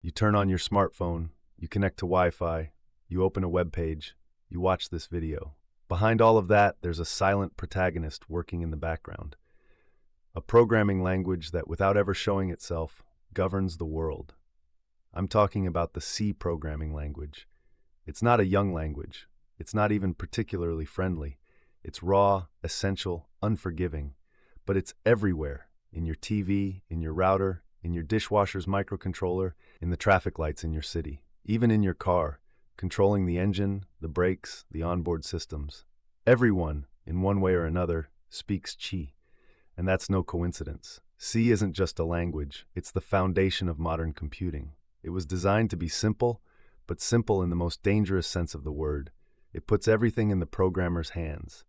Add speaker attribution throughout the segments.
Speaker 1: You turn on your smartphone, you connect to Wi-Fi, you open a web page, you watch this video. Behind all of that, there's a silent protagonist working in the background. A programming language that, without ever showing itself, governs the world. I'm talking about the C programming language. It's not a young language. It's not even particularly friendly. It's raw, essential, unforgiving. But it's everywhere, in your TV, in your router, in your dishwasher's microcontroller, in the traffic lights in your city, even in your car, controlling the engine, the brakes, the onboard systems. Everyone, in one way or another, speaks Chi. And that's no coincidence. C isn't just a language, it's the foundation of modern computing. It was designed to be simple, but simple in the most dangerous sense of the word. It puts everything in the programmer's hands.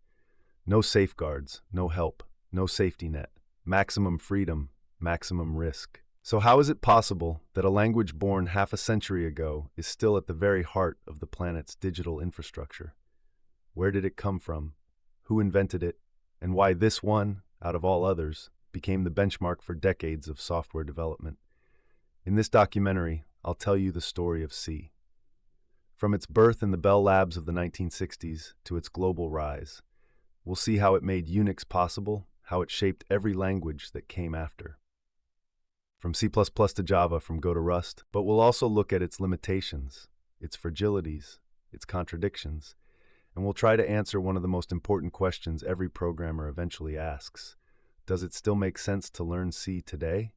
Speaker 1: No safeguards, no help, no safety net. Maximum freedom, maximum risk. So how is it possible that a language born half a century ago is still at the very heart of the planet's digital infrastructure? Where did it come from? Who invented it? And why this one, out of all others, became the benchmark for decades of software development? In this documentary, I'll tell you the story of C. From its birth in the Bell Labs of the 1960s to its global rise, we'll see how it made Unix possible, how it shaped every language that came after. From C++ to Java, from Go to Rust, but we'll also look at its limitations, its fragilities, its contradictions, and we'll try to answer one of the most important questions every programmer eventually asks. Does it still make sense to learn C today?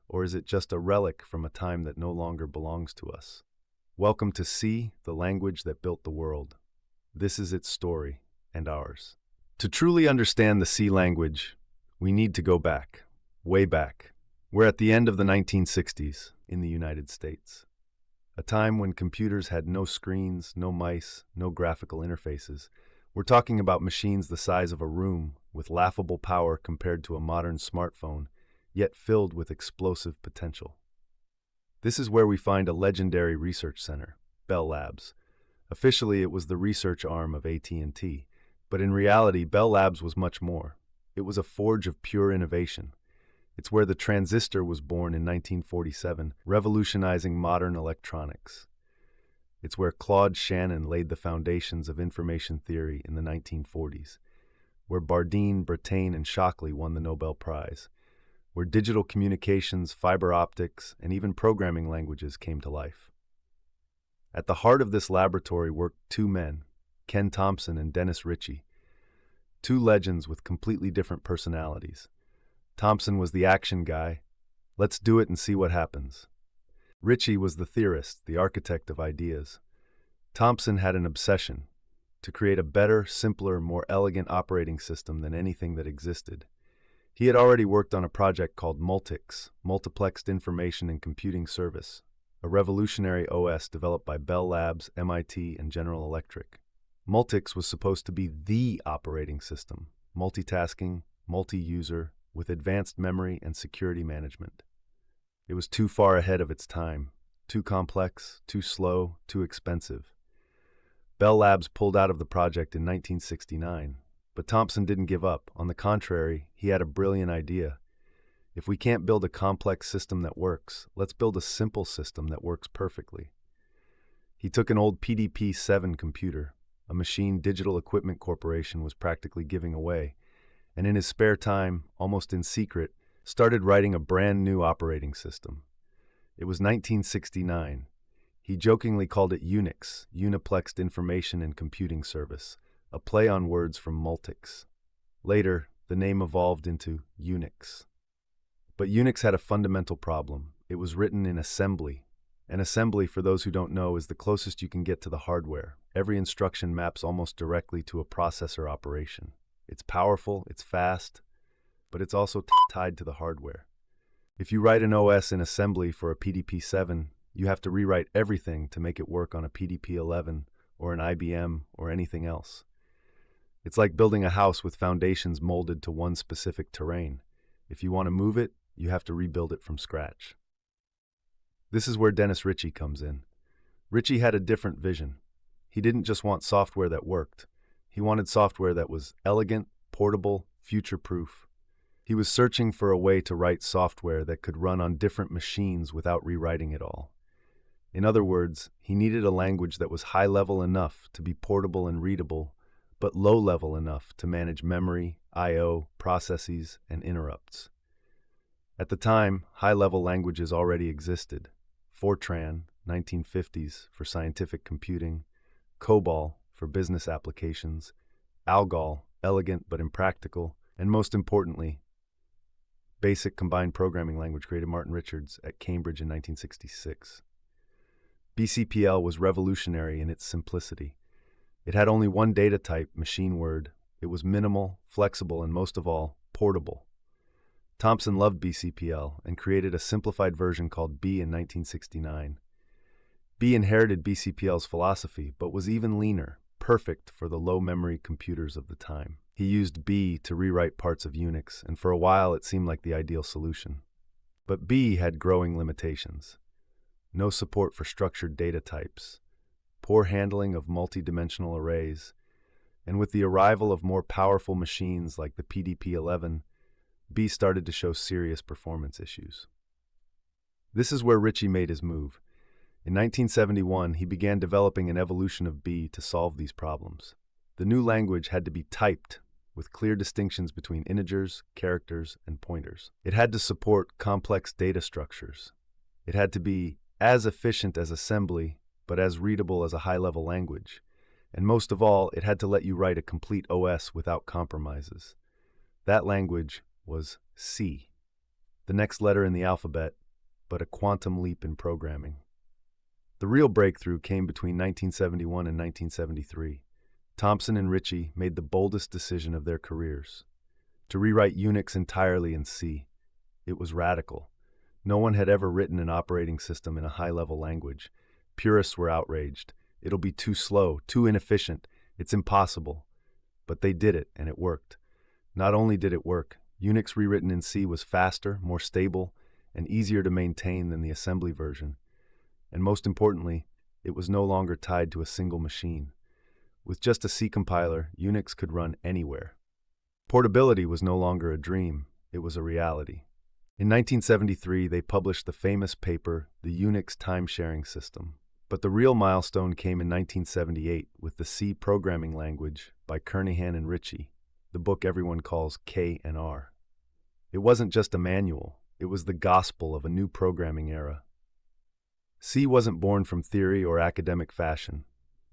Speaker 1: Or is it just a relic from a time that no longer belongs to us? Welcome to C, the language that built the world. This is its story, and ours. To truly understand the C language, we need to go back, way back. We're at the end of the 1960s in the United States, a time when computers had no screens, no mice, no graphical interfaces. We're talking about machines the size of a room, with laughable power compared to a modern smartphone, yet filled with explosive potential. This is where we find a legendary research center, Bell Labs. Officially, it was the research arm of AT&T, but in reality, Bell Labs was much more. It was a forge of pure innovation. It's where the transistor was born in 1947, revolutionizing modern electronics. It's where Claude Shannon laid the foundations of information theory in the 1940s, where Bardeen, Brattain, and Shockley won the Nobel Prize, where digital communications, fiber optics, and even programming languages came to life. At the heart of this laboratory worked two men, Ken Thompson and Dennis Ritchie, two legends with completely different personalities. Thompson was the action guy. Let's do it and see what happens. Ritchie was the theorist, the architect of ideas. Thompson had an obsession to create a better, simpler, more elegant operating system than anything that existed. He had already worked on a project called Multics, Multiplexed Information and Computing Service, a revolutionary OS developed by Bell Labs, MIT, and General Electric. Multics was supposed to be the operating system, multitasking, multi-user, with advanced memory and security management. It was too far ahead of its time, too complex, too slow, too expensive. Bell Labs pulled out of the project in 1969, but Thompson didn't give up. On the contrary, he had a brilliant idea. If we can't build a complex system that works, let's build a simple system that works perfectly. He took an old PDP-7 computer, a machine Digital Equipment Corporation was practically giving away, and in his spare time, almost in secret, started writing a brand new operating system. It was 1969. He jokingly called it Unix, Uniplexed Information and Computing Service, a play on words from Multics. Later, the name evolved into Unix. But Unix had a fundamental problem. It was written in assembly. An assembly, for those who don't know, is the closest you can get to the hardware. Every instruction maps almost directly to a processor operation. It's powerful, it's fast, but it's also tied to the hardware. If you write an OS in assembly for a PDP-7, you have to rewrite everything to make it work on a PDP-11 or an IBM or anything else. It's like building a house with foundations molded to one specific terrain. If you want to move it, you have to rebuild it from scratch. This is where Dennis Ritchie comes in. Ritchie had a different vision. He didn't just want software that worked. He wanted software that was elegant, portable, future-proof. He was searching for a way to write software that could run on different machines without rewriting it all. In other words, he needed a language that was high-level enough to be portable and readable, but low-level enough to manage memory, I/O, processes, and interrupts. At the time, high-level languages already existed. Fortran, 1950s, for scientific computing, COBOL, for business applications, ALGOL, elegant but impractical, and most importantly, Basic Combined Programming Language created Martin Richards at Cambridge in 1966. BCPL was revolutionary in its simplicity. It had only one data type, machine word. It was minimal, flexible, and most of all, portable. Thompson loved BCPL and created a simplified version called B in 1969. B inherited BCPL's philosophy, but was even leaner, perfect for the low-memory computers of the time. He used B to rewrite parts of Unix, and for a while it seemed like the ideal solution. But B had growing limitations. No support for structured data types, poor handling of multi-dimensional arrays, and with the arrival of more powerful machines like the PDP-11, B started to show serious performance issues. This is where Ritchie made his move. In 1971, he began developing an evolution of B to solve these problems. The new language had to be typed, with clear distinctions between integers, characters, and pointers. It had to support complex data structures. It had to be as efficient as assembly, but as readable as a high-level language. And most of all, it had to let you write a complete OS without compromises. That language was C, the next letter in the alphabet, but a quantum leap in programming. The real breakthrough came between 1971 and 1973. Thompson and Ritchie made the boldest decision of their careers. To rewrite Unix entirely in C. It was radical. No one had ever written an operating system in a high-level language. Purists were outraged. It'll be too slow, too inefficient. It's impossible. But they did it, and it worked. Not only did it work, Unix rewritten in C was faster, more stable, and easier to maintain than the assembly version. And most importantly, it was no longer tied to a single machine. With just a C compiler, Unix could run anywhere. Portability was no longer a dream, it was a reality. In 1973, they published the famous paper, The Unix Time-Sharing System. But the real milestone came in 1978 with the C programming language by Kernighan and Ritchie, the book everyone calls K&R. It wasn't just a manual, it was the gospel of a new programming era. C wasn't born from theory or academic fashion.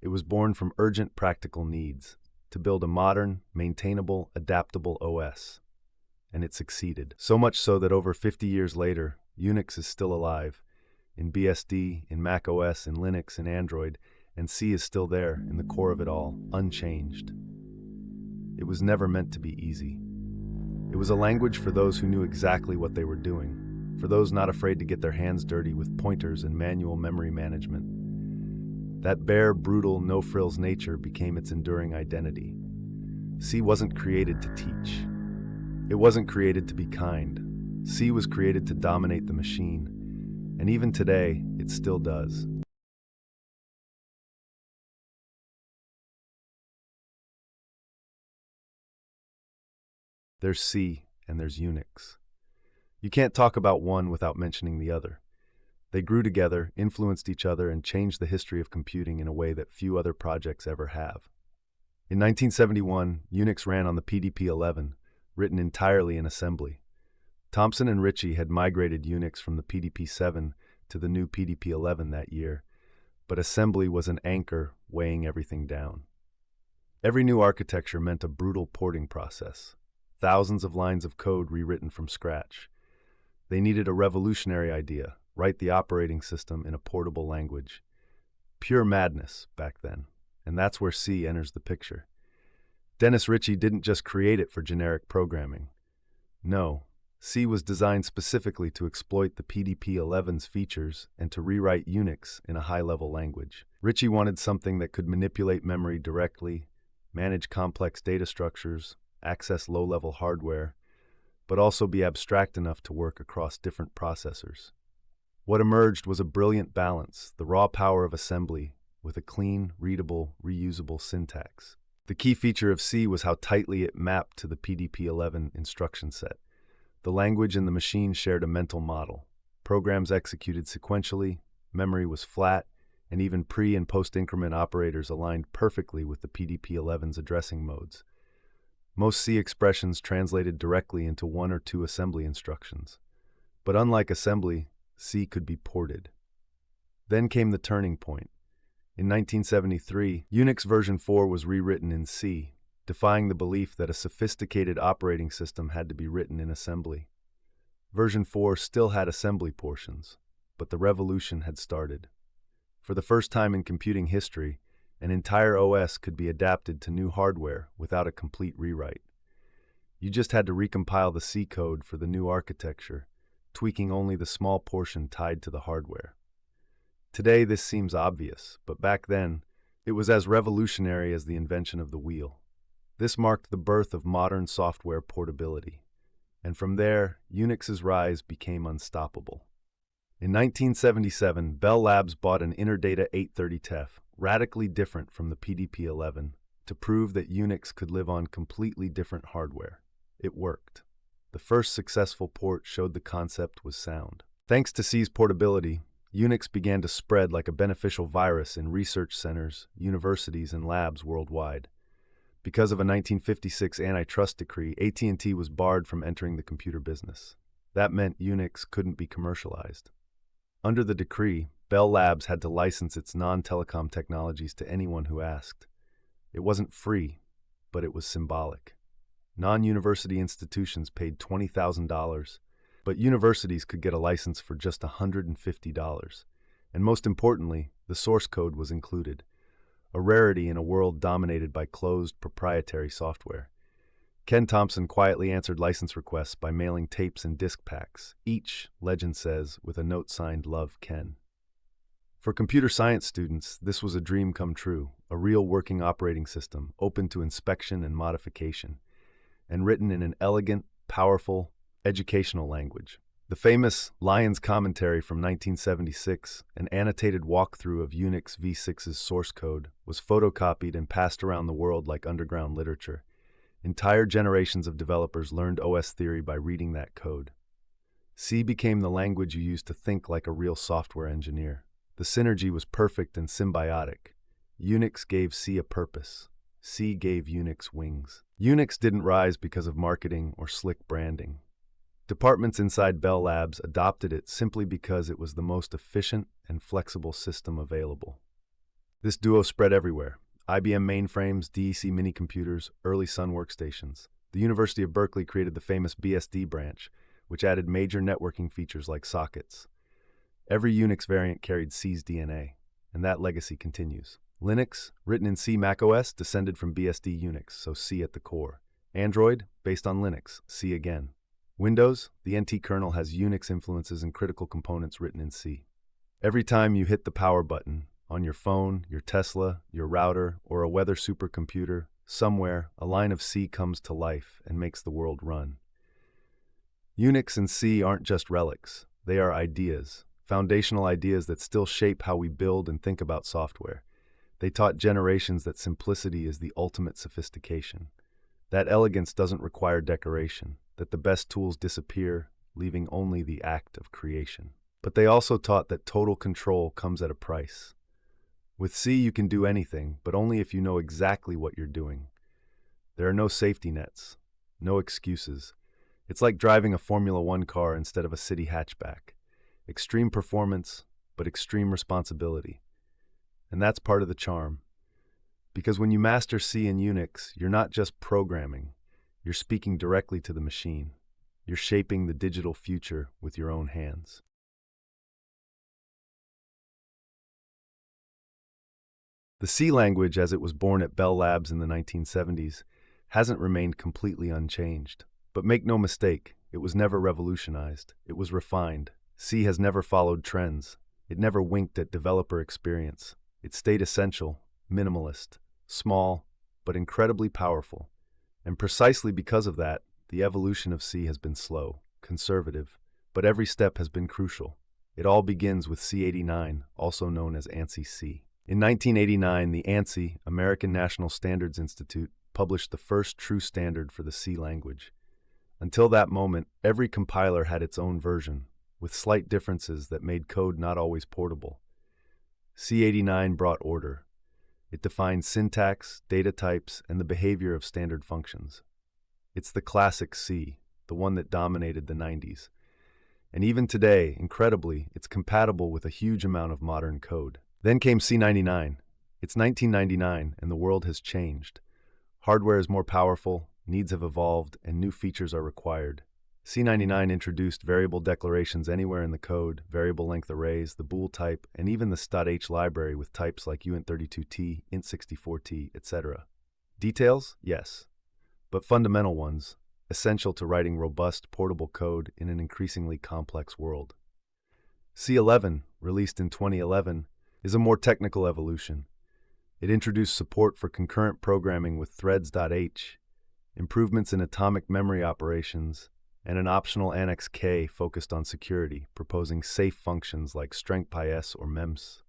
Speaker 1: It was born from urgent practical needs to build a modern, maintainable, adaptable OS. And it succeeded. So much so that over 50 years later, Unix is still alive. In BSD, in Mac OS, in Linux, in Android, and C is still there, in the core of it all, unchanged. It was never meant to be easy. It was a language for those who knew exactly what they were doing, for those not afraid to get their hands dirty with pointers and manual memory management. That bare, brutal, no-frills nature became its enduring identity. C wasn't created to teach. It wasn't created to be kind. C was created to dominate the machine, and even today, it still does. There's C and there's Unix. You can't talk about one without mentioning the other. They grew together, influenced each other, and changed the history of computing in a way that few other projects ever have. In 1971, Unix ran on the PDP-11, written entirely in assembly. Thompson and Ritchie had migrated Unix from the PDP-7 to the new PDP-11 that year, but assembly was an anchor weighing everything down. Every new architecture meant a brutal porting process, thousands of lines of code rewritten from scratch. They needed a revolutionary idea, write the operating system in a portable language. Pure madness back then, and that's where C enters the picture. Dennis Ritchie didn't just create it for generic programming. No, C was designed specifically to exploit the PDP-11's features and to rewrite Unix in a high-level language. Ritchie wanted something that could manipulate memory directly, manage complex data structures, access low-level hardware, but also be abstract enough to work across different processors. What emerged was a brilliant balance, the raw power of assembly, with a clean, readable, reusable syntax. The key feature of C was how tightly it mapped to the PDP-11 instruction set. The language and the machine shared a mental model. Programs executed sequentially, memory was flat, and even pre- and post-increment operators aligned perfectly with the PDP-11's addressing modes. Most C expressions translated directly into one or two assembly instructions. But unlike assembly, C could be ported. Then came the turning point. In 1973, Unix version 4 was rewritten in C, defying the belief that a sophisticated operating system had to be written in assembly. Version 4 still had assembly portions, but the revolution had started. For the first time in computing history, an entire OS could be adapted to new hardware without a complete rewrite. You just had to recompile the C code for the new architecture, tweaking only the small portion tied to the hardware. Today, this seems obvious, but back then, it was as revolutionary as the invention of the wheel. This marked the birth of modern software portability, and from there, Unix's rise became unstoppable. In 1977, Bell Labs bought an Interdata 830 TEF, radically different from the PDP-11, to prove that Unix could live on completely different hardware. It worked. The first successful port showed the concept was sound. Thanks to C's portability, Unix began to spread like a beneficial virus in research centers, universities, and labs worldwide. Because of a 1956 antitrust decree, AT&T was barred from entering the computer business. That meant Unix couldn't be commercialized. Under the decree, Bell Labs had to license its non-telecom technologies to anyone who asked. It wasn't free, but it was symbolic. Non-university institutions paid $20,000, but universities could get a license for just $150. And most importantly, the source code was included, a rarity in a world dominated by closed, proprietary software. Ken Thompson quietly answered license requests by mailing tapes and disc packs, each, legend says, with a note signed "Love, Ken." For computer science students, this was a dream come true, a real working operating system, open to inspection and modification, and written in an elegant, powerful, educational language. The famous Lyons commentary from 1976, an annotated walkthrough of Unix v6's source code, was photocopied and passed around the world like underground literature. Entire generations of developers learned OS theory by reading that code. C became the language you used to think like a real software engineer. The synergy was perfect and symbiotic. Unix gave C a purpose. C gave Unix wings. Unix didn't rise because of marketing or slick branding. Departments inside Bell Labs adopted it simply because it was the most efficient and flexible system available. This duo spread everywhere. IBM mainframes, DEC mini-computers, early Sun workstations. The University of Berkeley created the famous BSD branch, which added major networking features like sockets. Every Unix variant carried C's DNA, and that legacy continues. Linux, written in C macOS, descended from BSD Unix, so C at the core. Android, based on Linux, C again. Windows, the NT kernel has Unix influences and critical components written in C. Every time you hit the power button, on your phone, your Tesla, your router, or a weather supercomputer, somewhere, a line of C comes to life and makes the world run. Unix and C aren't just relics. They are ideas, foundational ideas that still shape how we build and think about software. They taught generations that simplicity is the ultimate sophistication, that elegance doesn't require decoration, that the best tools disappear, leaving only the act of creation. But they also taught that total control comes at a price. With C, you can do anything, but only if you know exactly what you're doing. There are no safety nets, no excuses. It's like driving a Formula One car instead of a city hatchback. Extreme performance, but extreme responsibility. And that's part of the charm. Because when you master C in Unix, you're not just programming. You're speaking directly to the machine. You're shaping the digital future with your own hands. The C language, as it was born at Bell Labs in the 1970s, hasn't remained completely unchanged. But make no mistake, it was never revolutionized. It was refined. C has never followed trends. It never winked at developer experience. It stayed essential, minimalist, small, but incredibly powerful. And precisely because of that, the evolution of C has been slow, conservative, but every step has been crucial. It all begins with C89, also known as ANSI C. In 1989, the ANSI, American National Standards Institute, published the first true standard for the C language. Until that moment, every compiler had its own version, with slight differences that made code not always portable. C89 brought order. It defined syntax, data types, and the behavior of standard functions. It's the classic C, the one that dominated the 90s. And even today, incredibly, it's compatible with a huge amount of modern code. Then came C99. It's 1999, and the world has changed. Hardware is more powerful, needs have evolved, and new features are required. C99 introduced variable declarations anywhere in the code, variable length arrays, the bool type, and even the .h library with types like uint32t, int64t, etc. Details? Yes, but fundamental ones, essential to writing robust, portable code in an increasingly complex world. C11, released in 2011, is a more technical evolution. It introduced support for concurrent programming with threads.h, improvements in atomic memory operations, and an optional Annex K focused on security, proposing safe functions like strength.py or mems.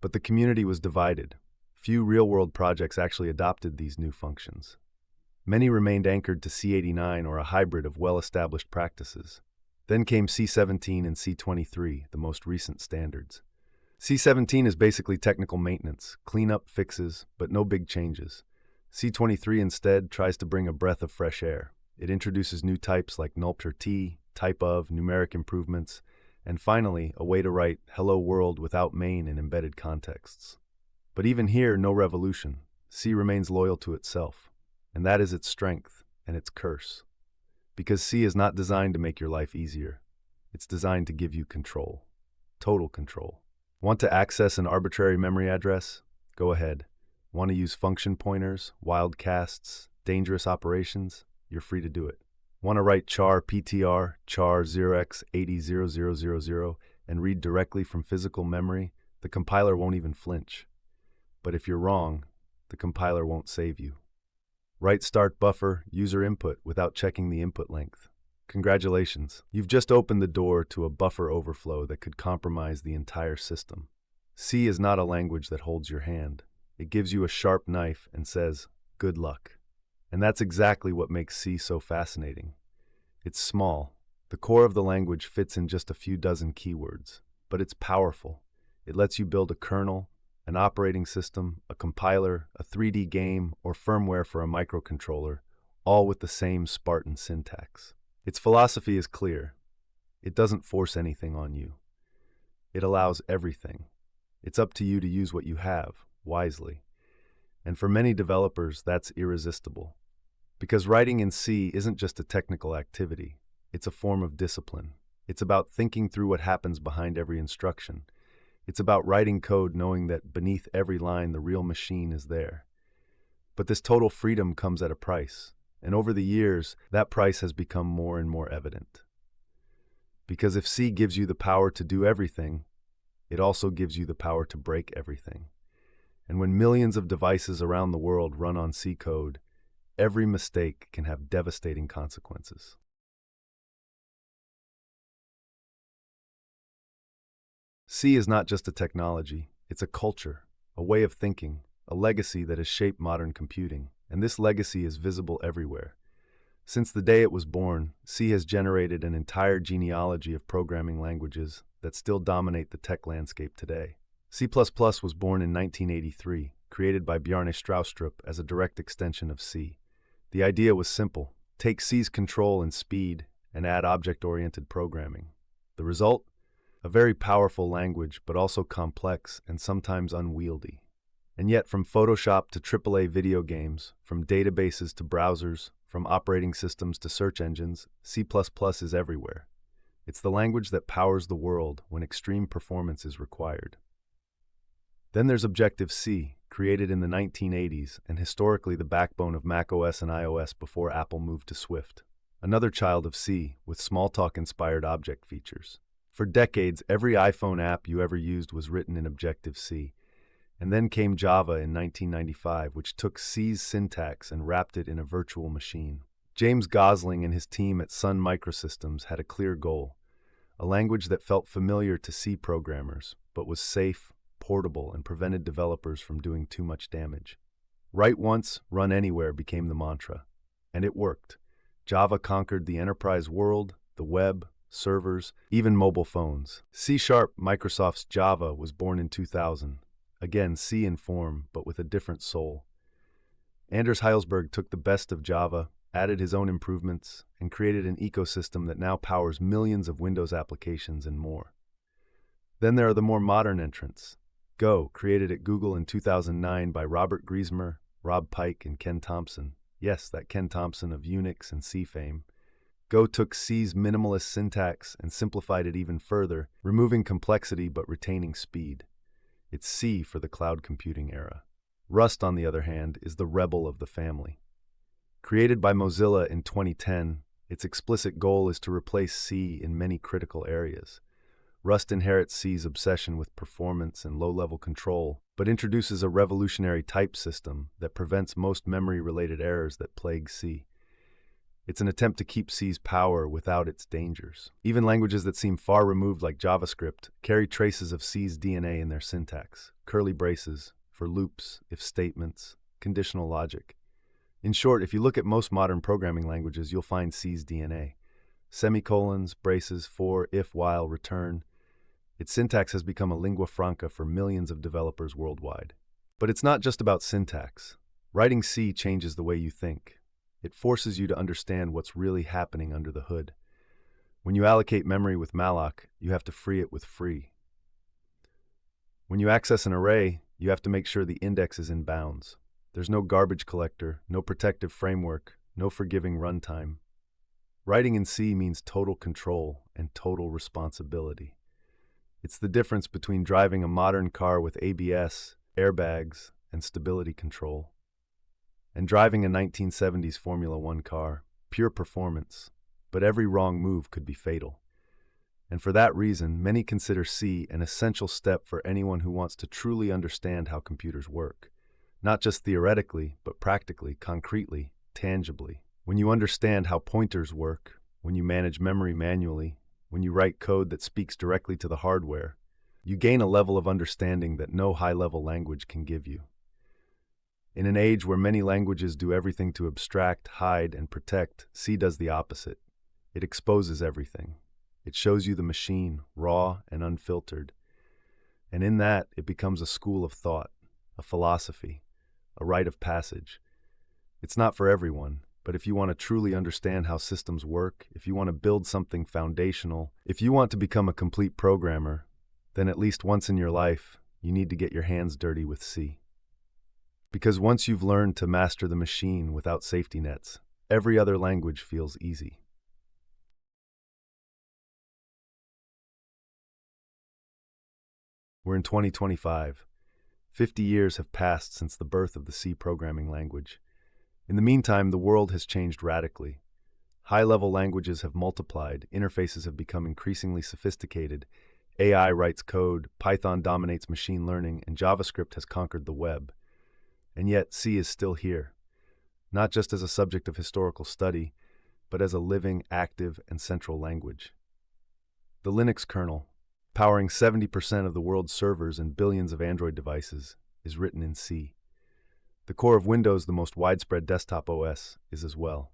Speaker 1: But the community was divided. Few real-world projects actually adopted these new functions. Many remained anchored to C89 or a hybrid of well-established practices. Then came C17 and C23, the most recent standards. C17 is basically technical maintenance, cleanup, fixes, but no big changes. C23 instead tries to bring a breath of fresh air. It introduces new types like nulp_t, type of, numeric improvements, and finally, a way to write hello world without main in embedded contexts. But even here, no revolution. C remains loyal to itself, and that is its strength and its curse. Because C is not designed to make your life easier. It's designed to give you control. Total control. Want to access an arbitrary memory address? Go ahead. Want to use function pointers, wildcasts, dangerous operations? You're free to do it. Want to write char ptr, char 0x800000 and read directly from physical memory? The compiler won't even flinch. But if you're wrong, the compiler won't save you. Write start buffer, user input without checking the input length. Congratulations, you've just opened the door to a buffer overflow that could compromise the entire system. C is not a language that holds your hand. It gives you a sharp knife and says, good luck. And that's exactly what makes C so fascinating. It's small. The core of the language fits in just a few dozen keywords, but it's powerful. It lets you build a kernel, an operating system, a compiler, a 3D game, or firmware for a microcontroller, all with the same Spartan syntax. Its philosophy is clear. It doesn't force anything on you. It allows everything. It's up to you to use what you have, wisely. And for many developers, that's irresistible. Because writing in C isn't just a technical activity, it's a form of discipline. It's about thinking through what happens behind every instruction. It's about writing code knowing that beneath every line the real machine is there. But this total freedom comes at a price, and over the years, that price has become more and more evident. Because if C gives you the power to do everything, it also gives you the power to break everything. And when millions of devices around the world run on C code, every mistake can have devastating consequences. C is not just a technology, it's a culture, a way of thinking, a legacy that has shaped modern computing, and this legacy is visible everywhere. Since the day it was born, C has generated an entire genealogy of programming languages that still dominate the tech landscape today. C++ was born in 1983, created by Bjarne Stroustrup as a direct extension of C. The idea was simple: take C's control and speed and add object-oriented programming. The result? A very powerful language, but also complex and sometimes unwieldy. And yet, from Photoshop to AAA video games, from databases to browsers, from operating systems to search engines, C++ is everywhere. It's the language that powers the world when extreme performance is required. Then there's Objective-C, created in the 1980s and historically the backbone of macOS and iOS before Apple moved to Swift. Another child of C, with Smalltalk-inspired object features. For decades, every iPhone app you ever used was written in Objective-C. And then came Java in 1995, which took C's syntax and wrapped it in a virtual machine. James Gosling and his team at Sun Microsystems had a clear goal: a language that felt familiar to C programmers, but was safe, portable, and prevented developers from doing too much damage. Write once, run anywhere became the mantra. And it worked. Java conquered the enterprise world, the web, servers, even mobile phones. C-sharp, Microsoft's Java, was born in 2000. Again, C in form, but with a different soul. Anders Heilsberg took the best of Java, added his own improvements, and created an ecosystem that now powers millions of Windows applications and more. Then there are the more modern entrants. Go, created at Google in 2009 by Robert Griesmer, Rob Pike, and Ken Thompson. Yes, that Ken Thompson of Unix and C fame. Go took C's minimalist syntax and simplified it even further, removing complexity but retaining speed. It's C for the cloud computing era. Rust, on the other hand, is the rebel of the family. Created by Mozilla in 2010, its explicit goal is to replace C in many critical areas. Rust inherits C's obsession with performance and low-level control, but introduces a revolutionary type system that prevents most memory-related errors that plague C. It's an attempt to keep C's power without its dangers. Even languages that seem far removed like JavaScript carry traces of C's DNA in their syntax. Curly braces for loops, if statements, conditional logic. In short, if you look at most modern programming languages, you'll find C's DNA. Semicolons, braces, for, if, while, return. Its syntax has become a lingua franca for millions of developers worldwide. But it's not just about syntax. Writing C changes the way you think. It forces you to understand what's really happening under the hood. When you allocate memory with malloc, you have to free it with free. When you access an array, you have to make sure the index is in bounds. There's no garbage collector, no protective framework, no forgiving runtime. Writing in C means total control and total responsibility. It's the difference between driving a modern car with ABS, airbags, and stability control, and driving a 1970s Formula One car, pure performance, but every wrong move could be fatal. And for that reason, many consider C an essential step for anyone who wants to truly understand how computers work. Not just theoretically, but practically, concretely, tangibly. When you understand how pointers work, when you manage memory manually, when you write code that speaks directly to the hardware, you gain a level of understanding that no high-level language can give you. In an age where many languages do everything to abstract, hide, and protect, C does the opposite. It exposes everything. It shows you the machine, raw and unfiltered. And in that, it becomes a school of thought, a philosophy, a rite of passage. It's not for everyone, but if you want to truly understand how systems work, if you want to build something foundational, if you want to become a complete programmer, then at least once in your life, you need to get your hands dirty with C. Because once you've learned to master the machine without safety nets, every other language feels easy. We're in 2025. 50 years have passed since the birth of the C programming language. In the meantime, the world has changed radically. High-level languages have multiplied, interfaces have become increasingly sophisticated, AI writes code, Python dominates machine learning, and JavaScript has conquered the web. And yet, C is still here, not just as a subject of historical study, but as a living, active, and central language. The Linux kernel, powering 70% of the world's servers and billions of Android devices, is written in C. The core of Windows, the most widespread desktop OS, is as well.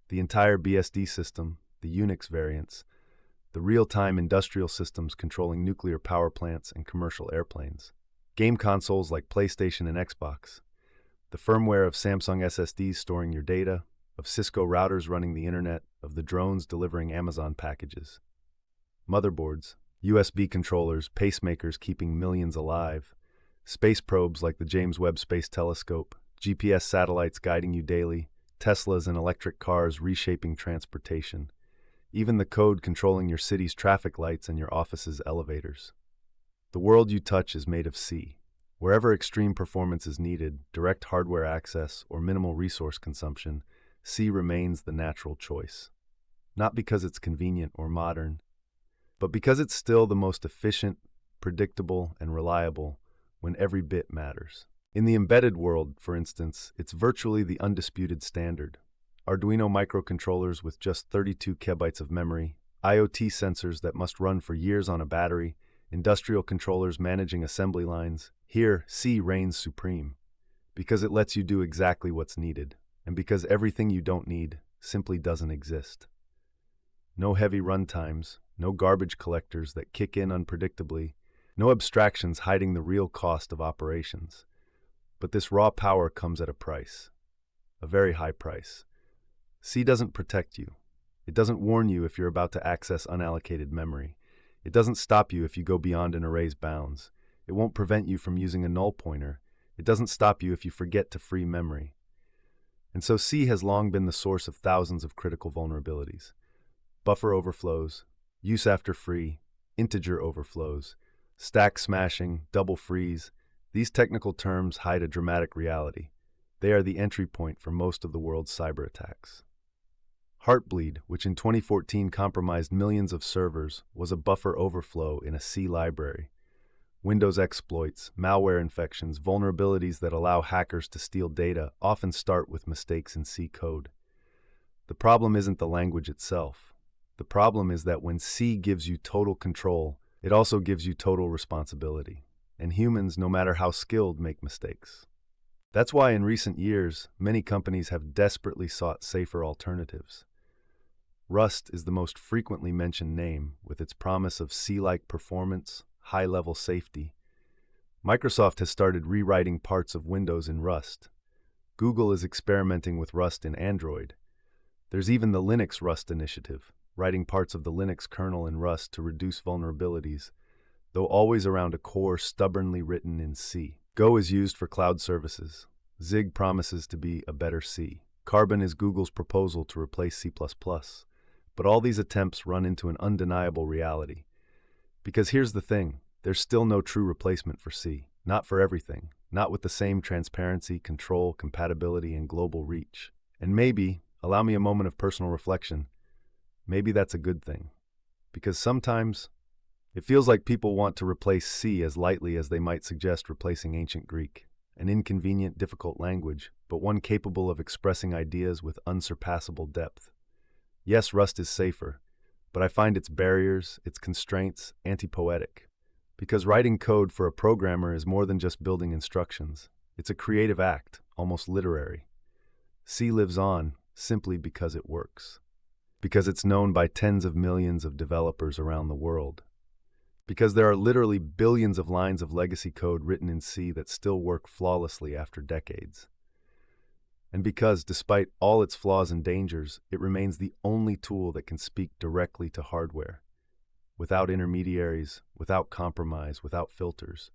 Speaker 1: The entire BSD system, the Unix variants, the real-time industrial systems controlling nuclear power plants and commercial airplanes, game consoles like PlayStation and Xbox, the firmware of Samsung SSDs storing your data, of Cisco routers running the internet, of the drones delivering Amazon packages. Motherboards, USB controllers, pacemakers keeping millions alive, space probes like the James Webb Space Telescope, GPS satellites guiding you daily, Teslas and electric cars reshaping transportation, even the code controlling your city's traffic lights and your office's elevators. The world you touch is made of C. Wherever extreme performance is needed, direct hardware access, or minimal resource consumption, C remains the natural choice. Not because it's convenient or modern, but because it's still the most efficient, predictable, and reliable when every bit matters. In the embedded world, for instance, it's virtually the undisputed standard. Arduino microcontrollers with just 32 kilobytes of memory, IoT sensors that must run for years on a battery, industrial controllers managing assembly lines. Here, C reigns supreme, because it lets you do exactly what's needed, and because everything you don't need simply doesn't exist. No heavy runtimes, no garbage collectors that kick in unpredictably, no abstractions hiding the real cost of operations. But this raw power comes at a price, a very high price. C doesn't protect you. It doesn't warn you if you're about to access unallocated memory. It doesn't stop you if you go beyond an array's bounds. It won't prevent you from using a null pointer. It doesn't stop you if you forget to free memory. And so C has long been the source of thousands of critical vulnerabilities. Buffer overflows, use after free, integer overflows, stack smashing, double freeze. These technical terms hide a dramatic reality. They are the entry point for most of the world's cyber attacks. Heartbleed, which in 2014 compromised millions of servers, was a buffer overflow in a C library. Windows exploits, malware infections, vulnerabilities that allow hackers to steal data often start with mistakes in C code. The problem isn't the language itself. The problem is that when C gives you total control, it also gives you total responsibility. And humans, no matter how skilled, make mistakes. That's why in recent years, many companies have desperately sought safer alternatives. Rust is the most frequently mentioned name, with its promise of C-like performance, high-level safety. Microsoft has started rewriting parts of Windows in Rust. Google is experimenting with Rust in Android. There's even the Linux Rust initiative, writing parts of the Linux kernel in Rust to reduce vulnerabilities, though always around a core stubbornly written in C. Go is used for cloud services. Zig promises to be a better C. Carbon is Google's proposal to replace C++. But all these attempts run into an undeniable reality. Because here's the thing, there's still no true replacement for C. Not for everything. Not with the same transparency, control, compatibility, and global reach. And maybe, allow me a moment of personal reflection, maybe that's a good thing. Because sometimes, it feels like people want to replace C as lightly as they might suggest replacing ancient Greek, an inconvenient, difficult language, but one capable of expressing ideas with unsurpassable depth. Yes, Rust is safer, but I find its barriers, its constraints, anti-poetic. Because writing code for a programmer is more than just building instructions. It's a creative act, almost literary. C lives on simply because it works. Because it's known by tens of millions of developers around the world. Because there are literally billions of lines of legacy code written in C that still work flawlessly after decades. And because, despite all its flaws and dangers, it remains the only tool that can speak directly to hardware, without intermediaries, without compromise, without filters.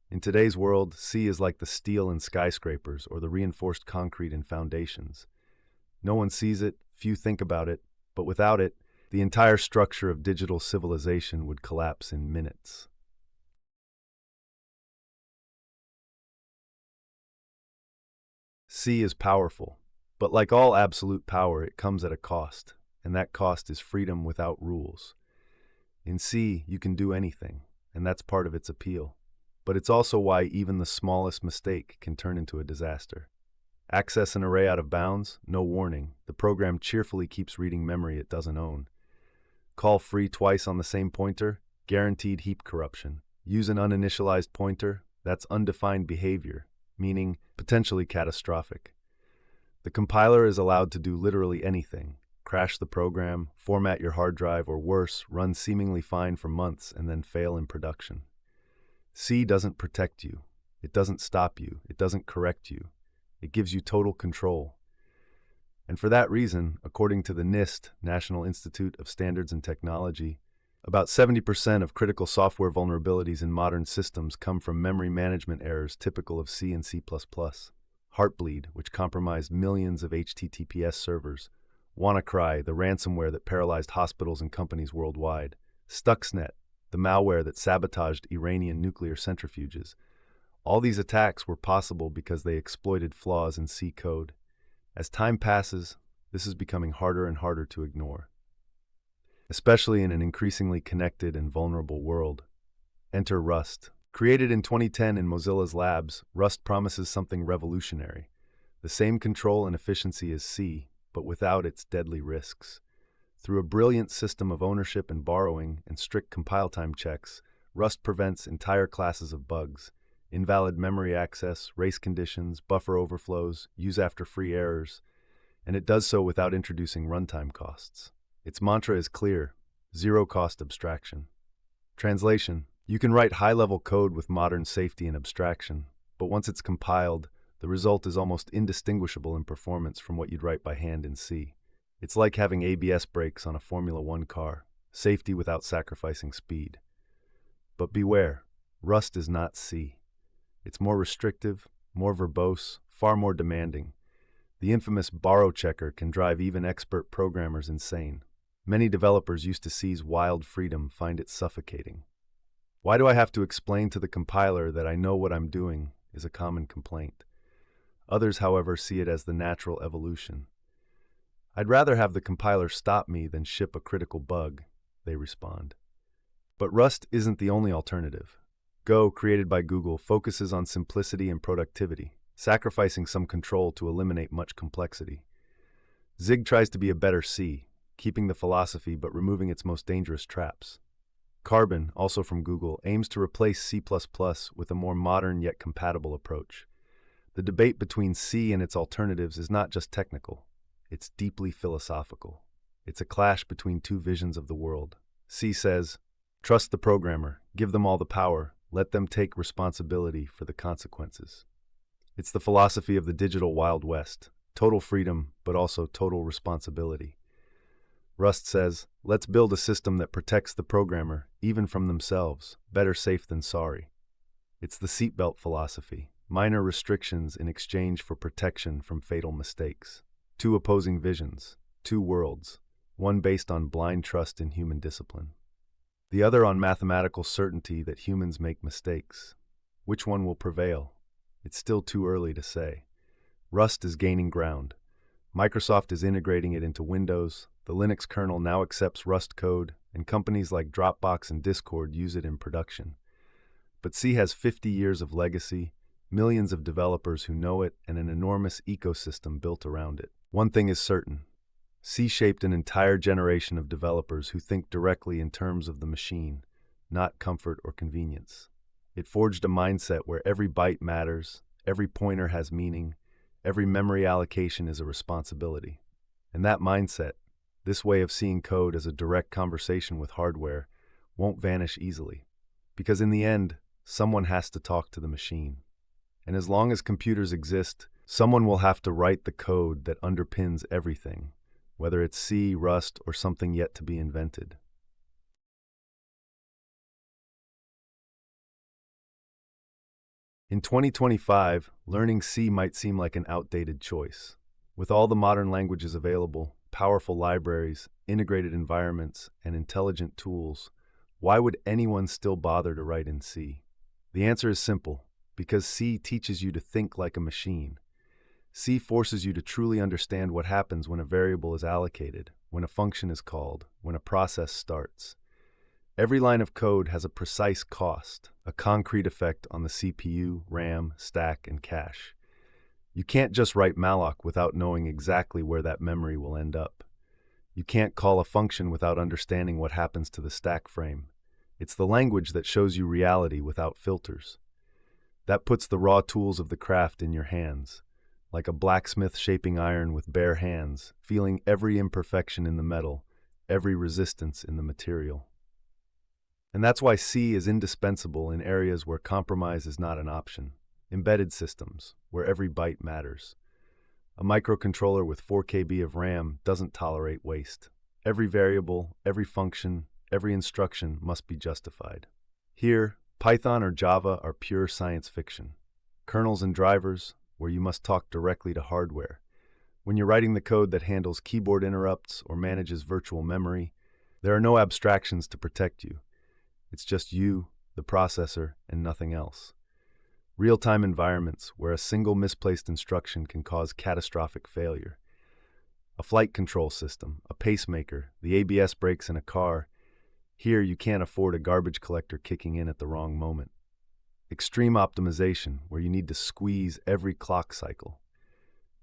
Speaker 1: In today's world, C is like the steel in skyscrapers or the reinforced concrete in foundations. No one sees it, few think about it, but without it, the entire structure of digital civilization would collapse in minutes. C is powerful, but like all absolute power, it comes at a cost, and that cost is freedom without rules. In C, you can do anything, and that's part of its appeal. But it's also why even the smallest mistake can turn into a disaster. Access an array out of bounds? No warning. The program cheerfully keeps reading memory it doesn't own. Call free twice on the same pointer? Guaranteed heap corruption. Use an uninitialized pointer? That's undefined behavior, meaning potentially catastrophic. The compiler is allowed to do literally anything. Crash the program, format your hard drive, or worse, run seemingly fine for months and then fail in production. C doesn't protect you. It doesn't stop you. It doesn't correct you. It gives you total control. And for that reason, according to the NIST, National Institute of Standards and Technology, about 70% of critical software vulnerabilities in modern systems come from memory management errors typical of C and C++. Heartbleed, which compromised millions of HTTPS servers. WannaCry, the ransomware that paralyzed hospitals and companies worldwide. Stuxnet, the malware that sabotaged Iranian nuclear centrifuges. All these attacks were possible because they exploited flaws in C code. As time passes, this is becoming harder and harder to ignore, especially in an increasingly connected and vulnerable world. Enter Rust. Created in 2010 in Mozilla's labs, Rust promises something revolutionary. The same control and efficiency as C, but without its deadly risks. Through a brilliant system of ownership and borrowing and strict compile time checks, Rust prevents entire classes of bugs. Invalid memory access, race conditions, buffer overflows, use after free errors, and it does so without introducing runtime costs. Its mantra is clear: zero-cost abstraction. Translation: you can write high-level code with modern safety and abstraction, but once it's compiled, the result is almost indistinguishable in performance from what you'd write by hand in C. It's like having ABS brakes on a Formula One car, safety without sacrificing speed. But beware, Rust is not C. It's more restrictive, more verbose, far more demanding. The infamous borrow checker can drive even expert programmers insane. Many developers used to C's wild freedom find it suffocating. "Why do I have to explain to the compiler that I know what I'm doing?" is a common complaint. Others, however, see it as the natural evolution. "I'd rather have the compiler stop me than ship a critical bug," they respond. But Rust isn't the only alternative. Go, created by Google, focuses on simplicity and productivity, sacrificing some control to eliminate much complexity. Zig tries to be a better C, keeping the philosophy but removing its most dangerous traps. Carbon, also from Google, aims to replace C++ with a more modern yet compatible approach. The debate between C and its alternatives is not just technical, it's deeply philosophical. It's a clash between two visions of the world. C says, trust the programmer, give them all the power, let them take responsibility for the consequences. It's the philosophy of the digital Wild West, total freedom, but also total responsibility. Rust says, let's build a system that protects the programmer, even from themselves, better safe than sorry. It's the seatbelt philosophy, minor restrictions in exchange for protection from fatal mistakes. Two opposing visions, two worlds, one based on blind trust in human discipline, the other on mathematical certainty that humans make mistakes. Which one will prevail? It's still too early to say. Rust is gaining ground. Microsoft is integrating it into Windows, the Linux kernel now accepts Rust code, and companies like Dropbox and Discord use it in production. But C has 50 years of legacy, millions of developers who know it, and an enormous ecosystem built around it. One thing is certain. C shaped an entire generation of developers who think directly in terms of the machine, not comfort or convenience. It forged a mindset where every byte matters, every pointer has meaning, every memory allocation is a responsibility. And that mindset, this way of seeing code as a direct conversation with hardware, won't vanish easily. Because in the end, someone has to talk to the machine. And as long as computers exist, someone will have to write the code that underpins everything, whether it's C, Rust, or something yet to be invented. In 2025, learning C might seem like an outdated choice. With all the modern languages available, powerful libraries, integrated environments, and intelligent tools, why would anyone still bother to write in C? The answer is simple, because C teaches you to think like a machine. C forces you to truly understand what happens when a variable is allocated, when a function is called, when a process starts. Every line of code has a precise cost, a concrete effect on the CPU, RAM, stack, and cache. You can't just write malloc without knowing exactly where that memory will end up. You can't call a function without understanding what happens to the stack frame. It's the language that shows you reality without filters. That puts the raw tools of the craft in your hands, like a blacksmith shaping iron with bare hands, feeling every imperfection in the metal, every resistance in the material. And that's why C is indispensable in areas where compromise is not an option. Embedded systems, where every byte matters. A microcontroller with 4 KB of RAM doesn't tolerate waste. Every variable, every function, every instruction must be justified. Here, Python or Java are pure science fiction. Kernels and drivers, where you must talk directly to hardware. When you're writing the code that handles keyboard interrupts or manages virtual memory, there are no abstractions to protect you. It's just you, the processor, and nothing else. Real-time environments where a single misplaced instruction can cause catastrophic failure. A flight control system, a pacemaker, the ABS brakes in a car. Here you can't afford a garbage collector kicking in at the wrong moment. Extreme optimization, where you need to squeeze every clock cycle.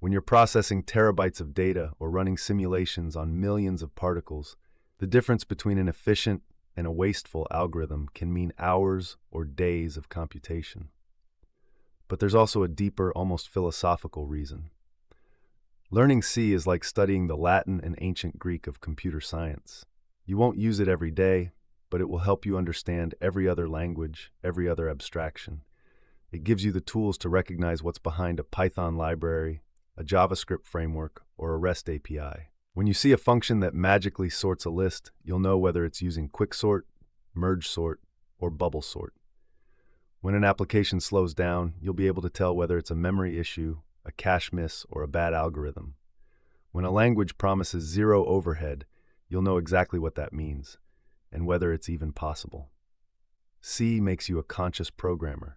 Speaker 1: When you're processing terabytes of data or running simulations on millions of particles, the difference between an efficient and a wasteful algorithm can mean hours or days of computation. But there's also a deeper, almost philosophical reason. Learning C is like studying the Latin and ancient Greek of computer science. You won't use it every day, but it will help you understand every other language, every other abstraction. It gives you the tools to recognize what's behind a Python library, a JavaScript framework, or a REST API. When you see a function that magically sorts a list, you'll know whether it's using quicksort, merge sort, or bubble sort. When an application slows down, you'll be able to tell whether it's a memory issue, a cache miss, or a bad algorithm. When a language promises zero overhead, you'll know exactly what that means, and whether it's even possible. C makes you a conscious programmer.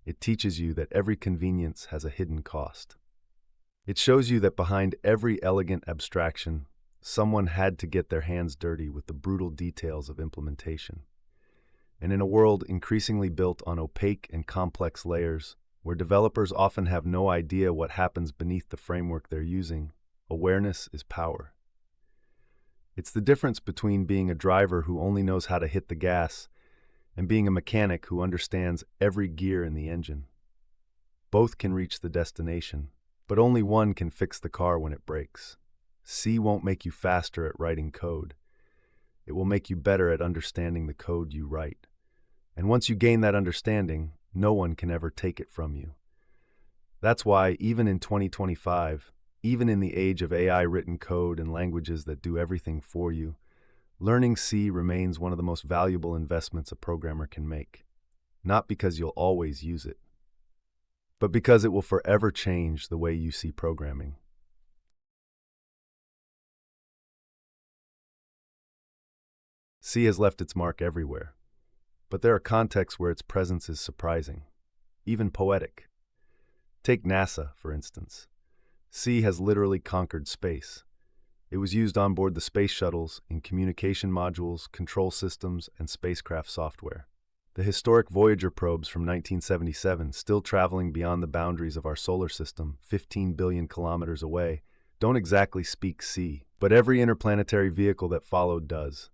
Speaker 1: It teaches you that every convenience has a hidden cost. It shows you that behind every elegant abstraction, someone had to get their hands dirty with the brutal details of implementation. And in a world increasingly built on opaque and complex layers, where developers often have no idea what happens beneath the framework they're using, awareness is power. It's the difference between being a driver who only knows how to hit the gas and being a mechanic who understands every gear in the engine. Both can reach the destination, but only one can fix the car when it breaks. C won't make you faster at writing code. It will make you better at understanding the code you write. And once you gain that understanding, no one can ever take it from you. That's why, even in 2025, even in the age of AI-written code and languages that do everything for you, learning C remains one of the most valuable investments a programmer can make. Not because you'll always use it, but because it will forever change the way you see programming. C has left its mark everywhere, but there are contexts where its presence is surprising, even poetic. Take NASA, for instance. C has literally conquered space. It was used on board the space shuttles, in communication modules, control systems, and spacecraft software. The historic Voyager probes from 1977, still traveling beyond the boundaries of our solar system, 15 billion kilometers away, don't exactly speak C, but every interplanetary vehicle that followed does.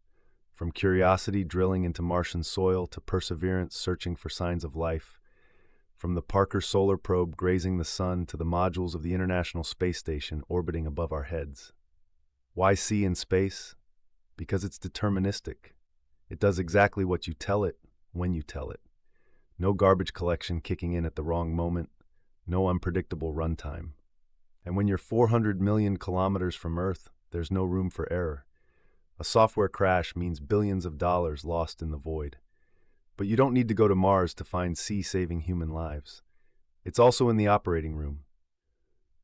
Speaker 1: From Curiosity drilling into Martian soil to Perseverance searching for signs of life, from the Parker Solar Probe grazing the sun to the modules of the International Space Station orbiting above our heads. Why C in space? Because it's deterministic. It does exactly what you tell it, when you tell it. No garbage collection kicking in at the wrong moment, no unpredictable runtime. And when you're 400 million kilometers from Earth, there's no room for error. A software crash means billions of dollars lost in the void. But you don't need to go to Mars to find C saving human lives. It's also in the operating room.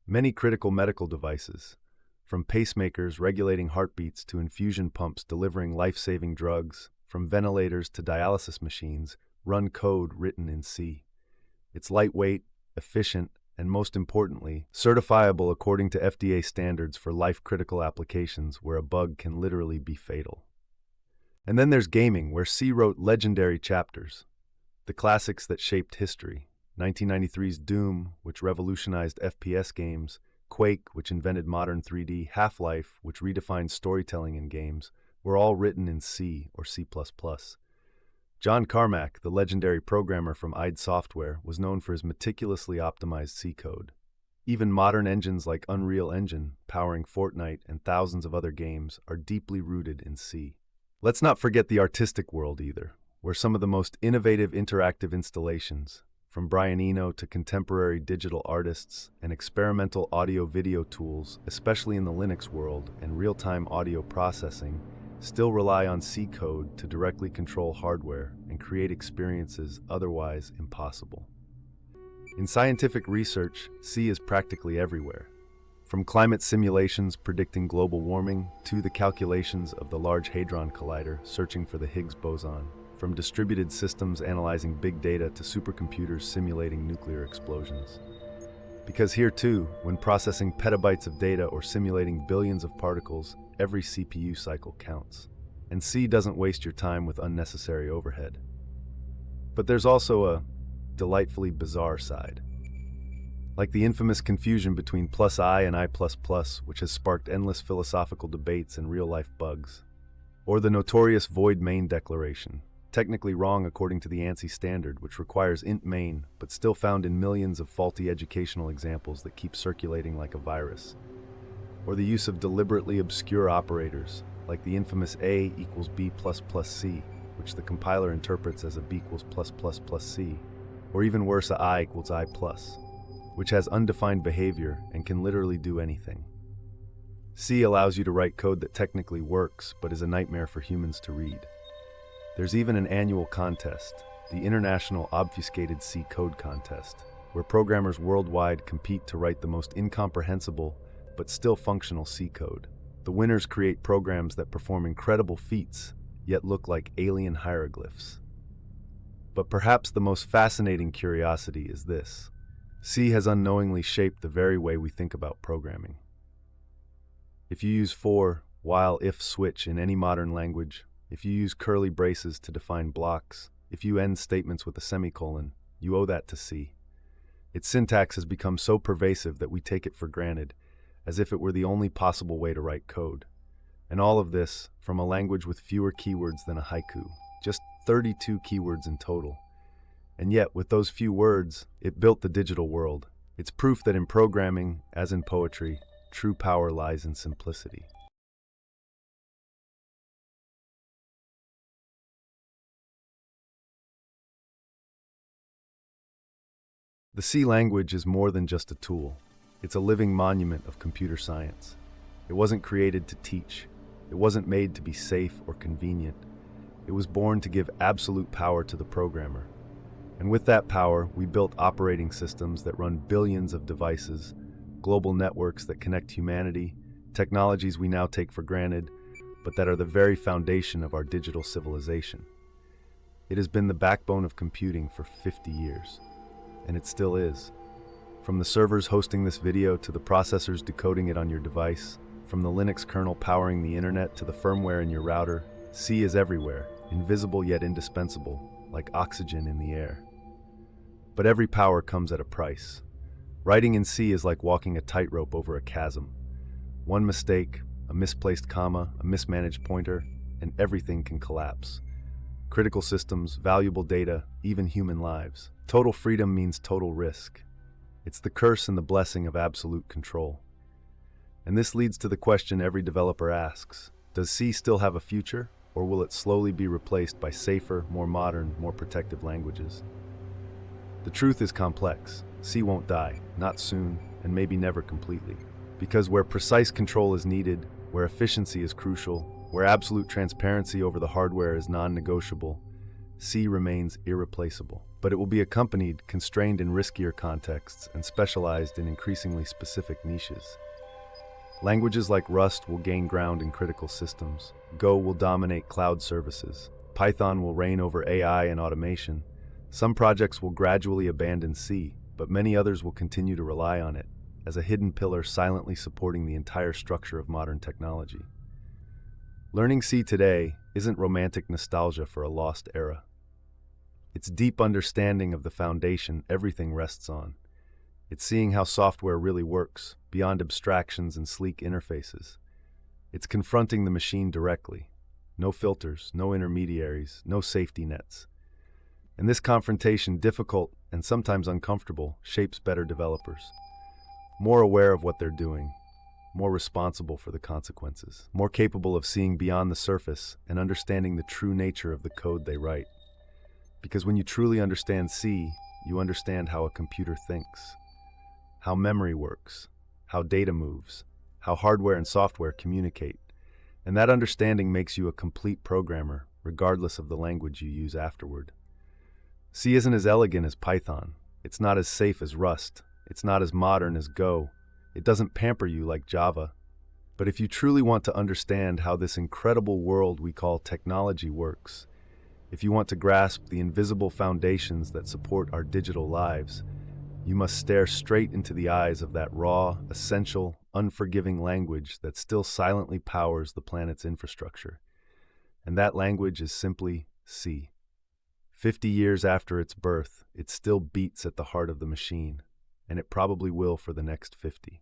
Speaker 1: Many critical medical devices, from pacemakers regulating heartbeats to infusion pumps delivering life-saving drugs, from ventilators to dialysis machines, run code written in C. It's lightweight, efficient, and most importantly, certifiable according to FDA standards for life-critical applications where a bug can literally be fatal. And then there's gaming, where C wrote legendary chapters. The classics that shaped history. 1993's Doom, which revolutionized FPS games, Quake, which invented modern 3D, Half-Life, which redefined storytelling in games, were all written in C or C++. John Carmack, the legendary programmer from id Software, was known for his meticulously optimized C code. Even modern engines like Unreal Engine, powering Fortnite and thousands of other games, are deeply rooted in C. Let's not forget the artistic world either, where some of the most innovative interactive installations, from Brian Eno to contemporary digital artists and experimental audio-video tools, especially in the Linux world and real-time audio processing, still rely on C code to directly control hardware and create experiences otherwise impossible. In scientific research, C is practically everywhere. From climate simulations predicting global warming to the calculations of the Large Hadron Collider searching for the Higgs boson, from distributed systems analyzing big data to supercomputers simulating nuclear explosions. Because here too, when processing petabytes of data or simulating billions of particles, every CPU cycle counts. And C doesn't waste your time with unnecessary overhead. But there's also a delightfully bizarre side. Like the infamous confusion between +I and I++, which has sparked endless philosophical debates and real-life bugs. Or the notorious void main declaration, technically wrong according to the ANSI standard, which requires int main, but still found in millions of faulty educational examples that keep circulating like a virus. or the use of deliberately obscure operators, like the infamous A equals B plus plus C, which the compiler interprets as a B equals plus plus plus C, or even worse, a I equals I plus, which has undefined behavior and can literally do anything. C allows you to write code that technically works, but is a nightmare for humans to read. There's even an annual contest, the International Obfuscated C Code Contest, where programmers worldwide compete to write the most incomprehensible but still functional C code. The winners create programs that perform incredible feats, yet look like alien hieroglyphs. But perhaps the most fascinating curiosity is this. C has unknowingly shaped the very way we think about programming. If you use for, while, if switch in any modern language, if you use curly braces to define blocks, if you end statements with a semicolon, you owe that to C. Its syntax has become so pervasive that we take it for granted, as if it were the only possible way to write code. And all of this from a language with fewer keywords than a haiku, just 32 keywords in total. And yet, with those few words, it built the digital world. It's proof that in programming, as in poetry, true power lies in simplicity. The C language is more than just a tool. It's a living monument of computer science. It wasn't created to teach. It wasn't made to be safe or convenient. It was born to give absolute power to the programmer. And with that power, we built operating systems that run billions of devices, global networks that connect humanity, technologies we now take for granted, but that are the very foundation of our digital civilization. It has been the backbone of computing for 50 years, and it still is. From the servers hosting this video to the processors decoding it on your device, from the Linux kernel powering the internet to the firmware in your router, C is everywhere, invisible yet indispensable, like oxygen in the air. But every power comes at a price. Writing in C is like walking a tightrope over a chasm. One mistake, a misplaced comma, a mismanaged pointer, and everything can collapse. Critical systems, valuable data, even human lives. Total freedom means total risk. It's the curse and the blessing of absolute control. And this leads to the question every developer asks: does C still have a future, or will it slowly be replaced by safer, more modern, more protective languages? The truth is complex. C won't die, not soon, and maybe never completely. Because where precise control is needed, where efficiency is crucial, where absolute transparency over the hardware is non-negotiable, C remains irreplaceable. But it will be accompanied, constrained in riskier contexts, and specialized in increasingly specific niches. Languages like Rust will gain ground in critical systems. Go will dominate cloud services. Python will reign over AI and automation. Some projects will gradually abandon C, but many others will continue to rely on it, as a hidden pillar silently supporting the entire structure of modern technology. Learning C today isn't romantic nostalgia for a lost era. It's deep understanding of the foundation everything rests on. It's seeing how software really works, beyond abstractions and sleek interfaces. It's confronting the machine directly. No filters, no intermediaries, no safety nets. And this confrontation, difficult and sometimes uncomfortable, shapes better developers. More aware of what they're doing, more responsible for the consequences, more capable of seeing beyond the surface and understanding the true nature of the code they write. Because when you truly understand C, you understand how a computer thinks, how memory works, how data moves, how hardware and software communicate. And that understanding makes you a complete programmer, regardless of the language you use afterward. C isn't as elegant as Python. It's not as safe as Rust. It's not as modern as Go. It doesn't pamper you like Java. But if you truly want to understand how this incredible world we call technology works, if you want to grasp the invisible foundations that support our digital lives, you must stare straight into the eyes of that raw, essential, unforgiving language that still silently powers the planet's infrastructure. And that language is simply C. 50 years after its birth, it still beats at the heart of the machine, and it probably will for the next 50.